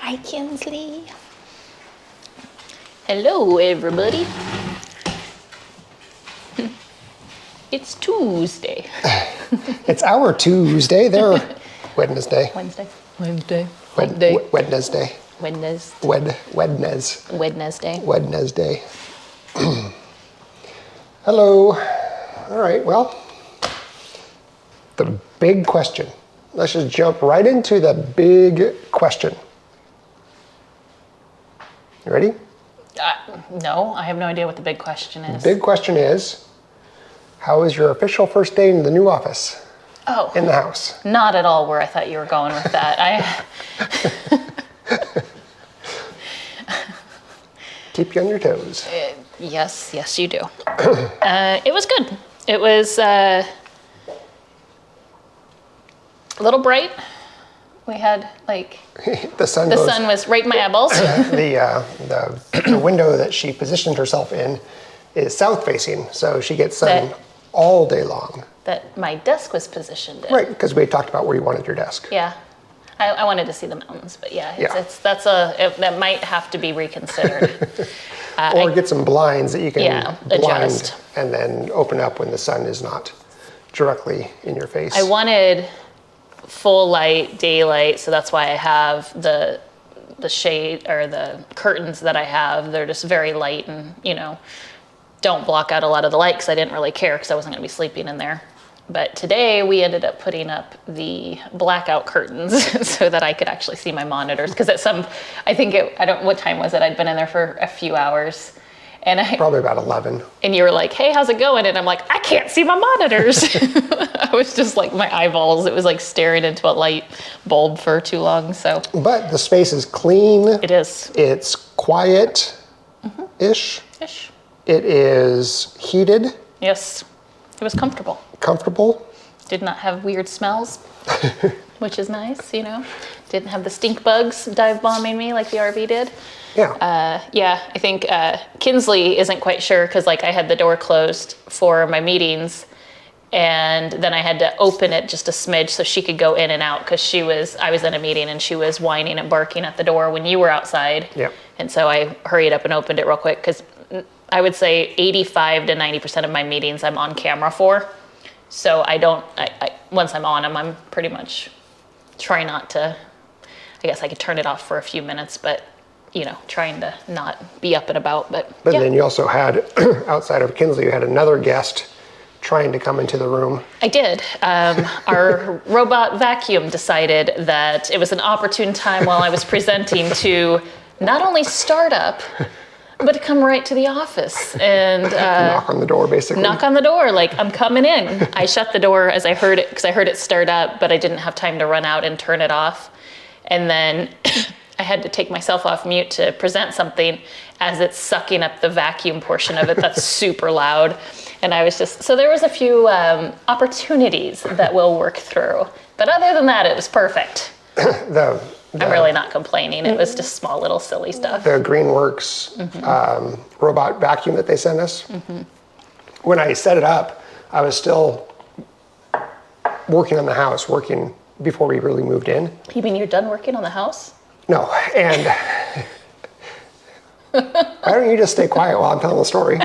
Hi, Kinsley. Hello, everybody. It's Tuesday. It's our Tuesday. They're Wednesday. Wednesday. Wednesday. Wednesday. Wednesday. Hello. All right, well, the big question. Let's just jump right into the big question. You ready? No, I have no idea what the big question is. The big question is, how was your official first day in the new office? Oh. In the house? Not at all where I thought you were going with that. Keep you on your toes. Yes, you do. It was good. It was a little bright. We had the sun was right in my eyeballs. The window that she positioned herself in is south facing, so she gets sun all day long. That my desk was positioned in. Right, because we had talked about where you wanted your desk. Yeah, I wanted to see the mountains, but that might have to be reconsidered. Or get some blinds that you can blind adjust and then open up when the sun is not directly in your face. I wanted full light, daylight, so that's why I have the shade or the curtains that I have. They're just very light and, don't block out a lot of the light because I didn't really care because I wasn't going to be sleeping in there. But today we ended up putting up the blackout curtains so that I could actually see my monitors. Because what time was it? I'd been in there for a few hours. Probably about 11. And you were like, hey, how's it going? And I'm like, I can't see my monitors. I was just like, my eyeballs, it was like staring into a light bulb for too long, so. But the space is clean. It is. It's quiet-ish. Ish. It is heated. Yes. It was comfortable. Comfortable. Did not have weird smells, which is nice, Didn't have the stink bugs dive bombing me like the RV did. Yeah. I think Kinsley isn't quite sure because I had the door closed for my meetings and then I had to open it just a smidge so she could go in and out because I was in a meeting and she was whining and barking at the door when you were outside. Yep. And so I hurried up and opened it real quick because I would say 85 to 90% of my meetings I'm on camera for. So once I'm on them, I'm pretty much trying not to, I guess I could turn it off for a few minutes, but trying to not be up and about. But then you also had, outside of Kinsley, you had another guest trying to come into the room. I did. Our robot vacuum decided that it was an opportune time while I was presenting to not only start up, but to come right to the office and knock on the door, basically. Knock on the door, I'm coming in. I shut the door as I heard it because I heard it start up, but I didn't have time to run out and turn it off. And then I had to take myself off mute to present something as it's sucking up the vacuum portion of it. That's super loud. And I was so there was a few opportunities that we'll work through. But other than that, it was perfect. I'm really not complaining. It was just small little silly stuff. The Greenworks robot vacuum that they sent us. Mm-hmm. When I set it up, I was still working on the house, working before we really moved in. You mean you're done working on the house? No, and why don't you just stay quiet while I'm telling the story?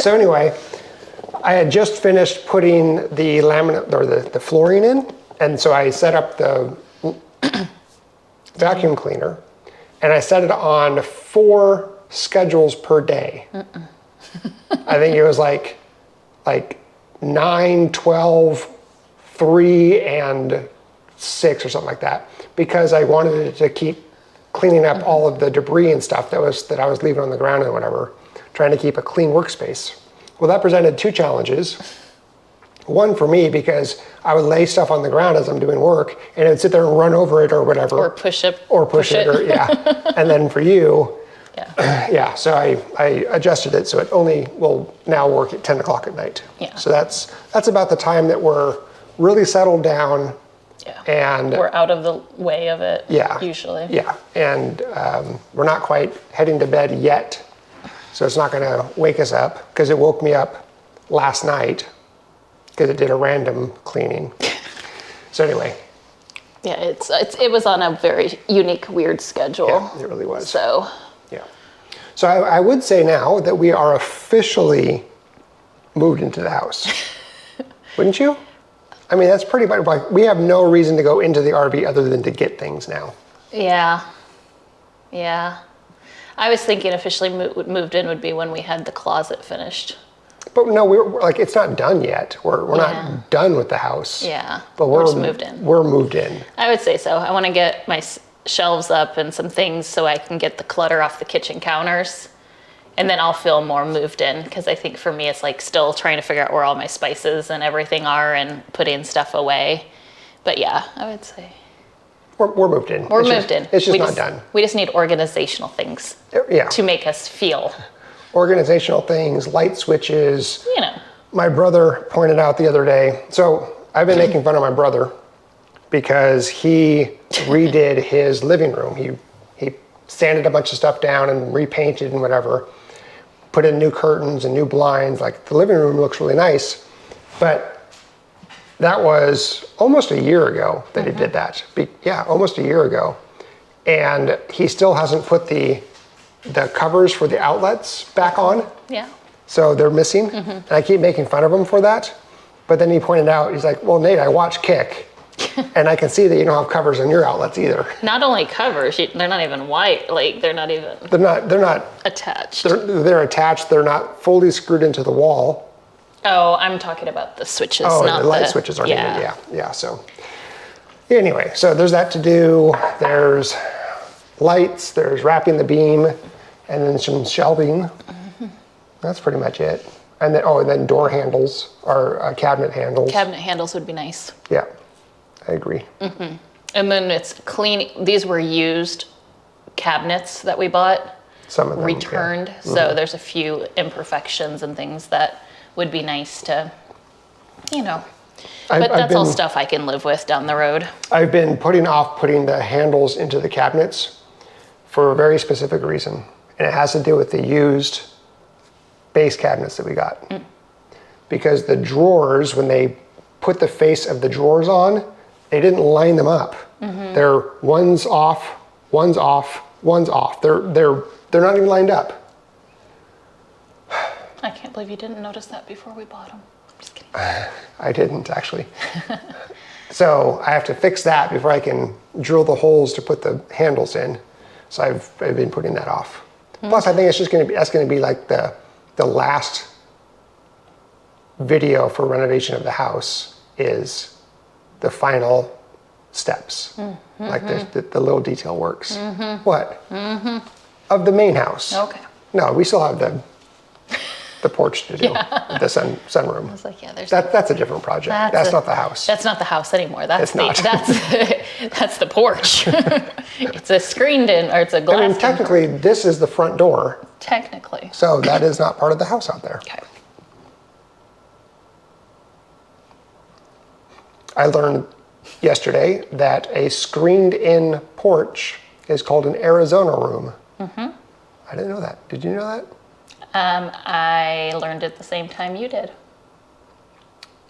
So anyway, I had just finished putting the laminate or the flooring in. And so I set up the vacuum cleaner and I set it on 4 schedules per day. I think it was like 9, 12, 3, and 6 or something like that. Because I wanted it to keep cleaning up all of the debris and stuff that I was leaving on the ground and whatever, trying to keep a clean workspace. Well, that presented 2 challenges. One for me, because I would lay stuff on the ground as I'm doing work and it would sit there and run over it or whatever. Or push it. Yeah. And then for you, yeah. So I adjusted it so it only will now work at 10 o'clock at night. Yeah. So that's about the time that we're really settled down. Yeah. And we're out of the way of it. Yeah. Usually. Yeah. And we're not quite heading to bed yet. So it's not going to wake us up because it woke me up last night because it did a random cleaning. So anyway, Yeah, it was on a very unique, weird schedule. Yeah, it really was. So, yeah. So I would say now that we are officially moved into the house. Wouldn't you? I mean, that's pretty much like we have no reason to go into the RV other than to get things now. yeah. Yeah. I was thinking officially moved in would be when we had the closet finished. But no, we're like, it's not done yet. We're not done with the house. Yeah. But we're just moved in. We're moved in. I would say so. I want to get my shelves up and some things so I can get the clutter off the kitchen counters. And then I'll feel more moved in, because I think for me it's like still trying to figure out where all my spices and everything are and putting stuff away. But yeah, I would say. We're moved in. We're moved in. It's just not done. We just need organizational things to make us feel. Organizational things, light switches. You know. My brother pointed out the other day, so I've been making fun of my brother because he redid his living room. He sanded a bunch of stuff down and repainted and whatever, put in new curtains and new blinds. Like, the living room looks really nice, but that was almost a year ago that he did that. Yeah, almost a year ago. And he still hasn't put the covers for the outlets back on. Yeah. So they're missing. And I keep making fun of him for that. But then he pointed out, he's like, well, Nate, I watch Kick. And I can see that you don't have covers on your outlets either. Not only covers, they're not even white. Like, they're not even. They're not attached. They're attached. They're not fully screwed into the wall. Oh, I'm talking about the switches. Oh, not the light switches aren't even. Yeah. So anyway, so there's that to do. There's lights. There's wrapping the beam, and then some shelving. That's pretty much it. And then door handles or cabinet handles. Cabinet handles would be nice. Yeah, I agree. And then it's clean. These were used cabinets that we bought. Some of them returned. Yeah. So there's a few imperfections and things that would be nice to, But that's all stuff I can live with down the road. I've been putting off putting the handles into the cabinets for a very specific reason. And it has to do with the used base cabinets that we got. Because the drawers, when they put the face of the drawers on, they didn't line them up. They're one's off, one's off, one's off. They're not even lined up. I can't believe you didn't notice that before we bought them. I'm just kidding. I didn't, actually. So I have to fix that before I can drill the holes to put the handles in. So I've been putting that off. Plus, I think that's going to be like the last video for renovation of the house is the final steps. Like the little detail works. What? Of the main house. Okay. No, we still have the porch to do, the sunroom. I was like, yeah, That's a different project. That's not the house. That's not the house anymore. That's not. That's the porch. It's a screened in, or it's a glass. I mean, technically, this is the front door. Technically. So that is not part of the house out there. Okay. I learned yesterday that a screened-in porch is called an Arizona room. I didn't know that. Did you know that? I learned it the same time you did.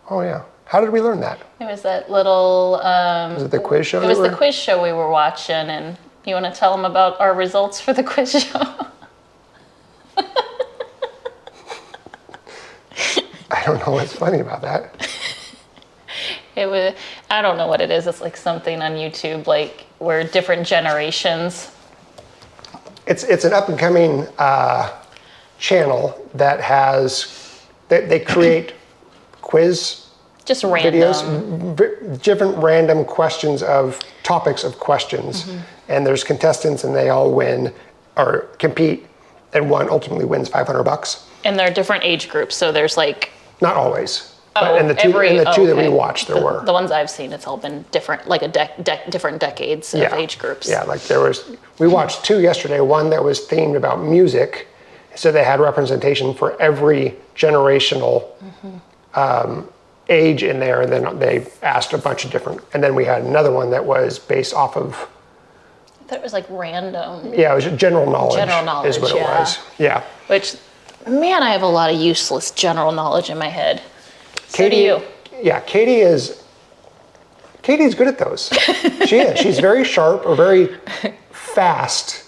Oh, yeah. How did we learn that? It was that little... Was it the quiz show? It was the quiz show we were watching, and you want to tell them about our results for the quiz show? I don't know what's funny about that. It was, I don't know what it is. It's like something on YouTube, like where different generations. It's an up-and-coming channel that they create quiz Just random. videos, different random questions of topics of questions. And there's contestants and they all win or compete, and one ultimately wins $500. And there are different age groups. So there's like... Not always. But in the two that we watched, there were. The ones I've seen, it's all been different, like different decades of age groups. Yeah, like we watched two yesterday, one that was themed about music. So they had representation for every generational age in there. And then they asked a bunch of different, and then we had another one that was based off of. I thought it was like random. Yeah, it was general knowledge. General knowledge, is what it was. Yeah. Which, man, I have a lot of useless general knowledge in my head. So do you. Yeah, Katie is Katie's good at those. She is. She's very sharp or very fast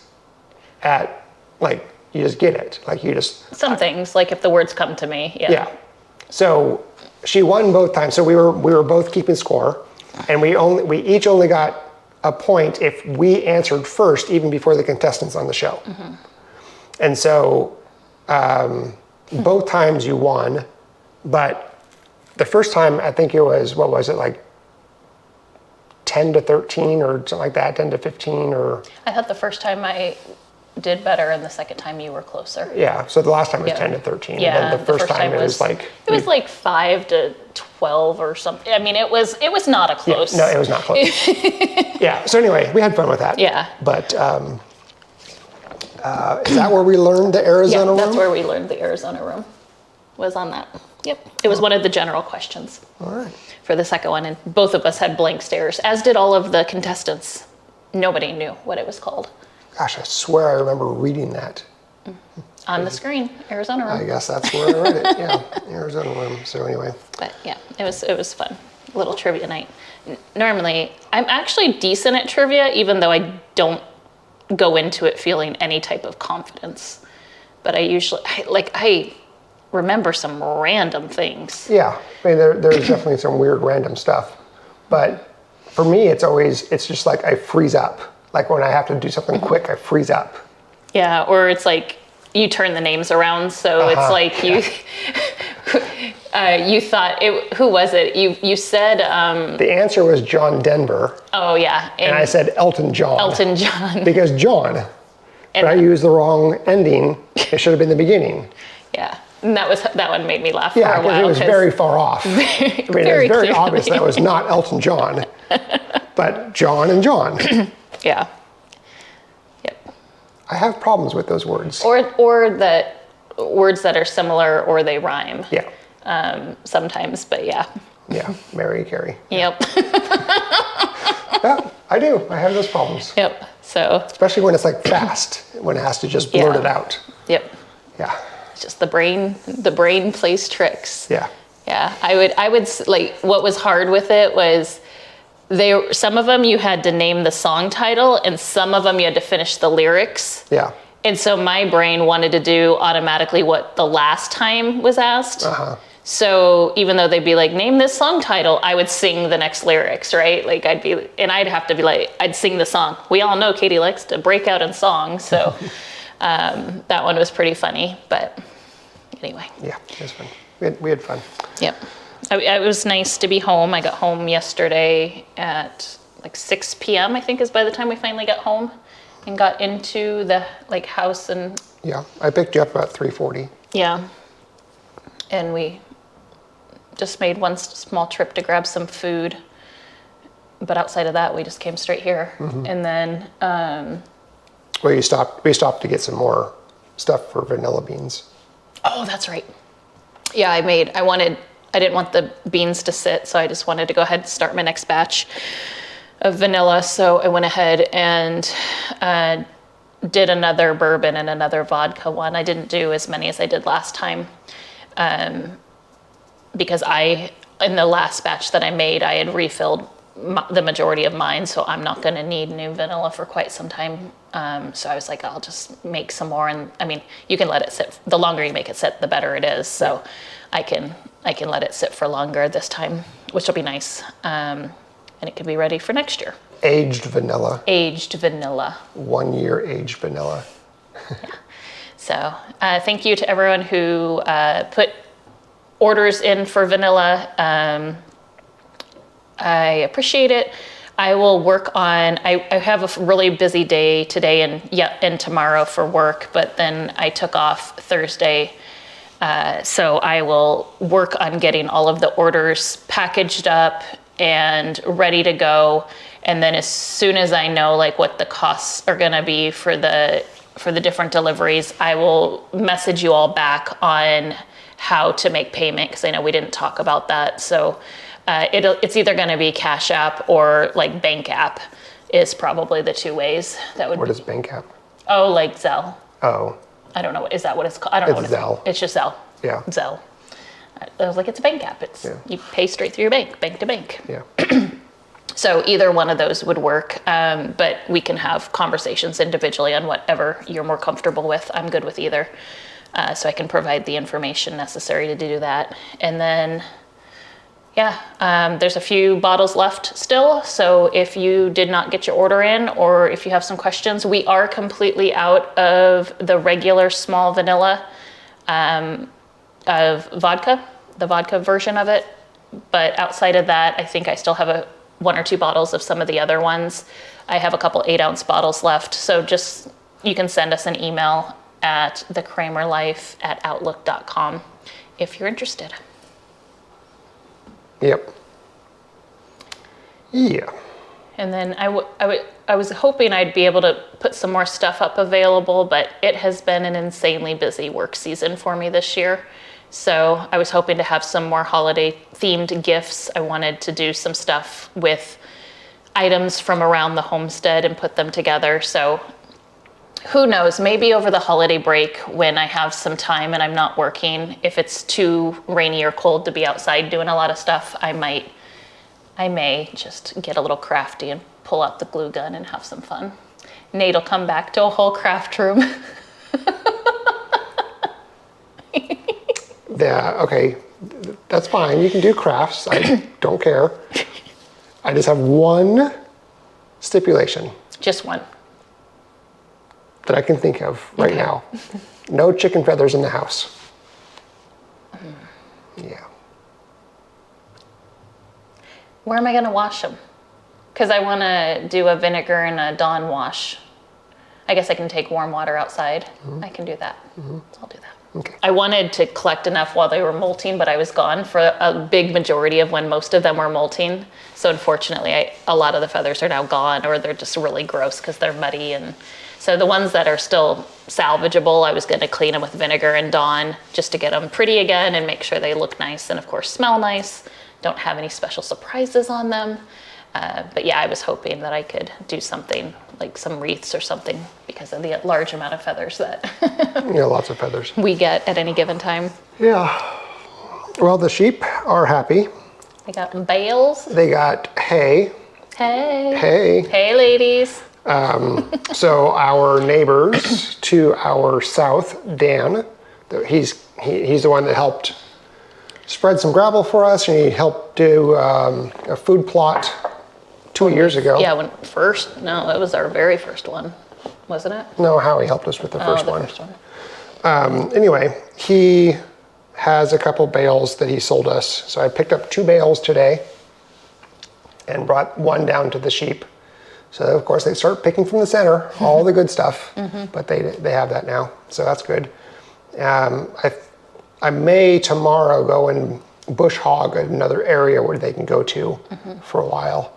at, like, you just get it. Like, you just... Some things, like if the words come to me, yeah. Yeah. So she won both times. So we were both keeping score, and we each only got a point if we answered first, even before the contestants on the show. And so both times you won, but the first time I think it was, what was it, like 10 to 13 or something like that, 10 to 15 or... I thought the first time I did better and the second time you were closer. Yeah, so the last time was 10 to 13. Yeah, and then the first time it was like... It was like 5 to 12 or something. I mean, it was not a close... Yeah, no, it was not close. Yeah, so anyway, we had fun with that. Yeah. But is that where we learned the Arizona room? Yeah, that's where we learned the Arizona room. Was on that. Yep. It was one of the general questions. All right. For the second one, and both of us had blank stares, as did all of the contestants. Nobody knew what it was called. Gosh, I swear I remember reading that. On the screen, Arizona room. I guess that's where I read it. Yeah, Arizona room. So anyway. But yeah, it was fun. Little trivia night. Normally, I'm actually decent at trivia, even though I don't go into it feeling any type of confidence. But I remember some random things. Yeah, I mean, there's definitely some weird random stuff. But for me, it's just like I freeze up. Like when I have to do something quick, I freeze up. Yeah, or it's like you turn the names around, so it's like you you thought who was it? You said the answer was John Denver. Oh yeah, and I said Elton John. Elton John. Because John, but I used the wrong ending. It should have been the beginning. Yeah, and that one made me laugh yeah, for a while. It was very far off. It was very obvious that was not Elton John, but John and John. Yeah. Yep. I have problems with those words. Or that words that are similar or they rhyme. Yeah. Sometimes, but yeah. Yeah. Mary Carey. Yep. Yeah, I do. I have those problems. Yep. So. Especially when it's like fast, when it has to just blurt it out. Yep. Yeah. It's just the brain plays tricks. Yeah. Yeah. I would like, what was hard with it was some of them you had to name the song title and some of them you had to finish the lyrics. Yeah. And so my brain wanted to do automatically what the last time was asked. Uh-huh. So even though they'd be like, name this song title, I would sing the next lyrics, right? Like I'd have to be like, I'd sing the song. We all know Katie likes to break out in song. So that one was pretty funny, but anyway. Yeah, it was fun. We had fun. Yep. It was nice to be home. I got home yesterday at like 6 p.m. I think is by the time we finally got home and got into the house and. Yeah, I picked you up about 3:40. Yeah, and we just made one small trip to grab some food, but outside of that, we just came straight here. Mm-hmm. And then. Well, we stopped to get some more stuff for vanilla beans. Oh, that's right. Yeah, I didn't want the beans to sit, so I just wanted to go ahead and start my next batch of vanilla. So I went ahead and did another bourbon and another vodka one. I didn't do as many as I did last time because in the last batch that I made, I had refilled the majority of mine, so I'm not going to need new vanilla for quite some time. So I was like, I'll just make some more. And I mean, you can let it sit. The longer you make it sit, the better it is. So I can let it sit for longer this time, which will be nice. And it could be ready for next year. Aged vanilla. Aged vanilla. 1 year aged vanilla. Yeah. So thank you to everyone who put orders in for vanilla. I appreciate it. I will work on, I have a really busy day today and tomorrow for work, but then I took off Thursday. So I will work on getting all of the orders packaged up and ready to go. And then as soon as I know what the costs are gonna be for the different deliveries, I will message you all back on how to make payment, because I know we didn't talk about that. So it's either gonna be Cash App or Bank App is probably the two ways that would. What is Bank App? Oh, like Zelle. Oh. I don't know. Is that what it's called? I don't know what Zelle. It's just Zelle. Yeah. Zelle. I was like, it's a bank app. You pay straight through your bank to bank. Yeah. So either one of those would work, but we can have conversations individually on whatever you're more comfortable with. I'm good with either. So I can provide the information necessary to do that. And then, there's a few bottles left still. So if you did not get your order in, or if you have some questions, we are completely out of the regular small vanilla of vodka, the vodka version of it. But outside of that, I think I still have one or two bottles of some of the other ones. I have a couple 8-ounce bottles left. So just, you can send us an email at thekraemerlife@outlook.com if you're interested. Yep. Yeah. And then I was hoping I'd be able to put some more stuff up available, but it has been an insanely busy work season for me this year. So I was hoping to have some more holiday themed gifts. I wanted to do some stuff with items from around the homestead and put them together. So who knows, maybe over the holiday break when I have some time and I'm not working, if it's too rainy or cold to be outside doing a lot of stuff, I may just get a little crafty and pull out the glue gun and have some fun. Nate'll come back to a whole craft room. Yeah, okay, that's fine. You can do crafts. I don't care. I just have one stipulation Just one. that I can think of right now. No chicken feathers in the house. Yeah. Where am I gonna wash them? Because I wanna do a vinegar and a Dawn wash. I guess I can take warm water outside. I can do that. I'll do that. Okay. I wanted to collect enough while they were molting, but I was gone for a big majority of when most of them were molting. So unfortunately, a lot of the feathers are now gone, or they're just really gross because they're muddy. And so the ones that are still salvageable, I was going to clean them with vinegar and Dawn just to get them pretty again and make sure they look nice and of course smell nice. Don't have any special surprises on them. But yeah, I was hoping that I could do something like some wreaths or something because of the large amount of feathers that Yeah, lots of feathers. we get at any given time. Yeah. Well, the sheep are happy. They got bales. They got hay. Hey. Hay. Hey, ladies. So our neighbors to our south, Dan, he's the one that helped spread some gravel for us, and he helped do a food plot 2 years ago. Yeah, it was our very first one, wasn't it? No, Howie helped us with the first one. First one. Anyway, he has a couple bales that he sold us. So I picked up 2 bales today and brought one down to the sheep. So of course they start picking from the center, all the good stuff, but they have that now, so that's good. I may tomorrow go and bush hog another area where they can go to for a while.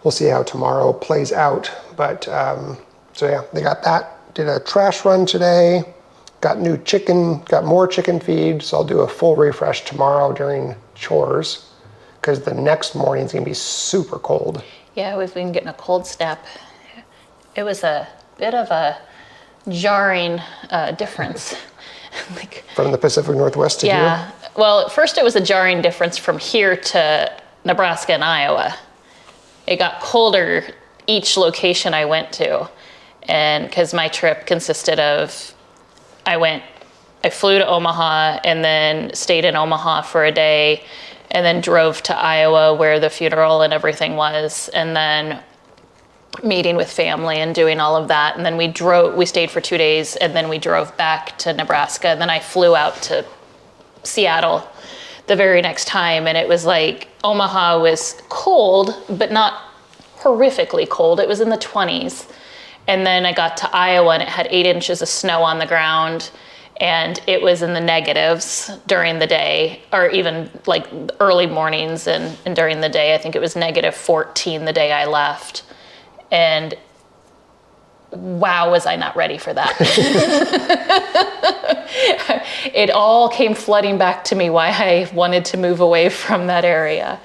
We'll see how tomorrow plays out, but so yeah, they got that. Did a trash run today, got more chicken feed, so I'll do a full refresh tomorrow during chores, because the next morning's gonna be super cold. Yeah, we've been getting a cold snap. It was a bit of a jarring difference. Like, from the Pacific Northwest to yeah. here? Well, at first it was a jarring difference from here to Nebraska and Iowa. It got colder each location I went to. And because my trip consisted of, I flew to Omaha and then stayed in Omaha for a day and then drove to Iowa where the funeral and everything was, and then meeting with family and doing all of that. And then we stayed for 2 days and then we drove back to Nebraska. And then I flew out to Seattle the very next time. And it was like, Omaha was cold, but not horrifically cold. It was in the 20s. And then I got to Iowa and it had 8 inches of snow on the ground. And it was in the negatives during the day, or even like early mornings and during the day. I think it was -14 the day I left. And wow, was I not ready for that. It all came flooding back to me why I wanted to move away from that area.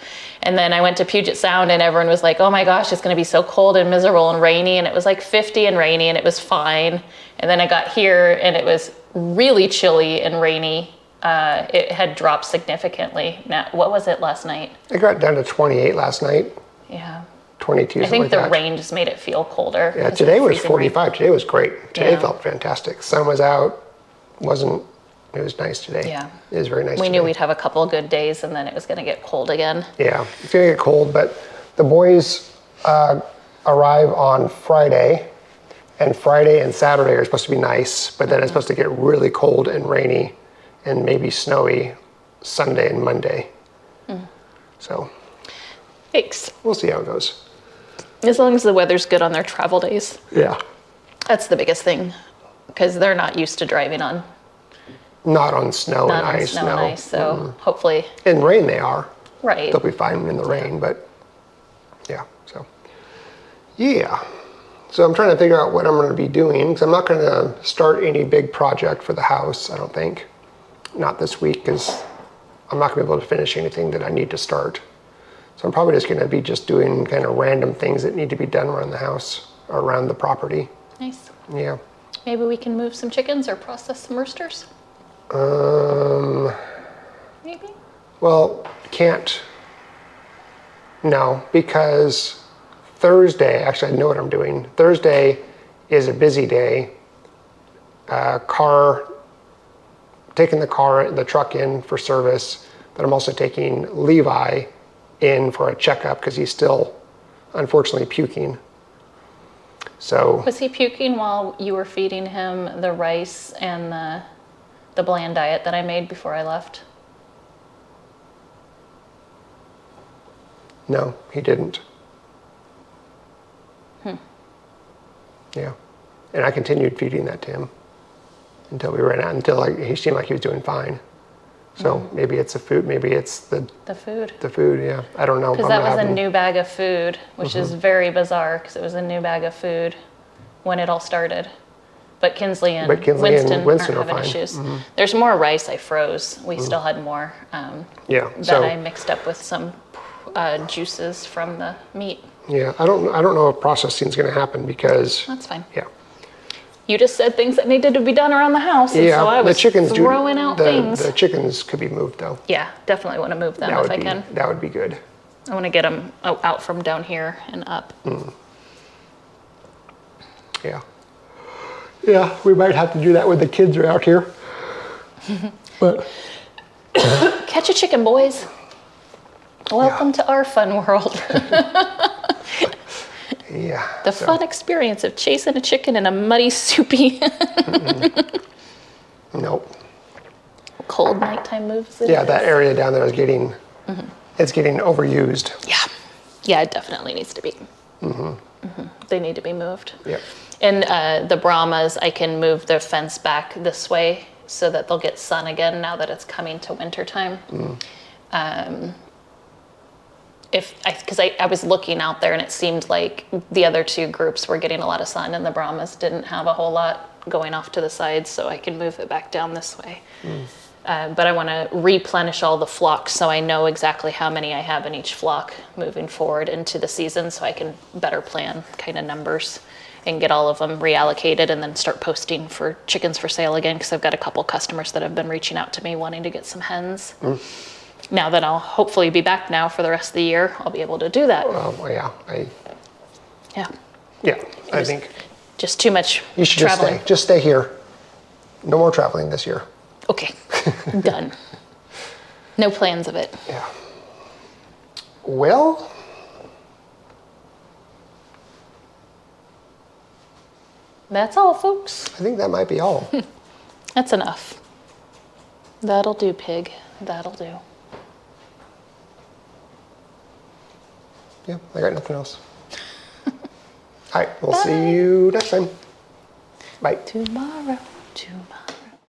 And then I went to Puget Sound and everyone was like, oh my gosh, it's gonna be so cold and miserable and rainy. And it was like 50 and rainy and it was fine. And then I got here and it was really chilly and rainy. It had dropped significantly. Now, what was it last night? It got down to 28 last night. Yeah. 22, I something think the like that. rain just made it feel colder. Yeah, It's today was freezing 45. rain. Today was great. Today Yeah. felt fantastic. Sun was out. It was nice today. Yeah. It was very nice We today. knew we'd have a couple good days and then it was going to get cold again. Yeah, it's gonna get cold, but the boys arrive on Friday, and Friday and Saturday are supposed to be nice, but then it's supposed to get really cold and rainy and maybe snowy Sunday and Monday. So Thanks. we'll see how it goes. As long as the weather's good on their travel days. Yeah, That's the biggest thing because they're not used to driving on not on snow not and on ice. snow No, and ice. So hopefully, in rain they are. right. They'll be fine in the rain, but yeah. So yeah. So I'm trying to figure out what I'm going to be doing because I'm not going to start any big project for the house. I don't think, not this week, because I'm not going to be able to finish anything that I need to start. So I'm probably just going to be just doing kind of random things that need to be done around the house or around the property. Nice. Yeah. Maybe we can move some chickens or process some roosters. Maybe. Well, can't. No, because Thursday, actually I know what I'm doing. Thursday is a busy day. Taking the truck in for service, but I'm also taking Levi in for a checkup because he's still, unfortunately, puking. So, Was he puking while you were feeding him the rice and the bland diet that I made before I left? no, he didn't. Yeah. And I continued feeding that to him until we ran out, until he seemed like he was doing fine. So maybe it's the food, maybe it's the food. food, yeah. I don't know. Because that was a new bag of food, which is very bizarre because it was a new bag of food when it all started. But Kinsley and Winston aren't are having fine. issues. There's more rice I froze. We still had more Yeah. that I mixed up with some juices from the meat. Yeah, I don't know if processing is going to happen because That's fine. yeah. You just said things that needed to be done around the house, and Yeah, so I was the chickens throwing out things. The chickens could be moved though. Yeah, definitely want to move them if I can. That would be good. I want to get them out from down here and up. Yeah. Yeah, we might have to do that when the kids are out here. But Catch a chicken, boys. Welcome to our fun world. yeah. The fun experience of chasing a chicken in a muddy, soupy, Nope. cold nighttime moves. Yeah, that area down there is getting it's getting overused. Yeah, it definitely needs to be. They need to be moved. Yep. And the Brahmas, I can move their fence back this way so that they'll get sun again now that it's coming to wintertime. Because I was looking out there and it seemed like the other two groups were getting a lot of sun and the Brahmas didn't have a whole lot going off to the sides, so I can move it back down this way. But I want to replenish all the flocks so I know exactly how many I have in each flock moving forward into the season so I can better plan kind of numbers and get all of them reallocated and then start posting for chickens for sale again because I've got a couple customers that have been reaching out to me wanting to get some hens. Now that I'll hopefully be back now for the rest of the year, I'll be able to do that. Well, yeah. I think Just too much you should traveling. just stay here. No more traveling this year. Okay, done. No plans of it. Yeah. Well, That's all, folks. I think that might be all. That's enough. That'll do, pig. That'll do. Yeah, I got nothing else. All right, we'll see you next time. Bye. Tomorrow.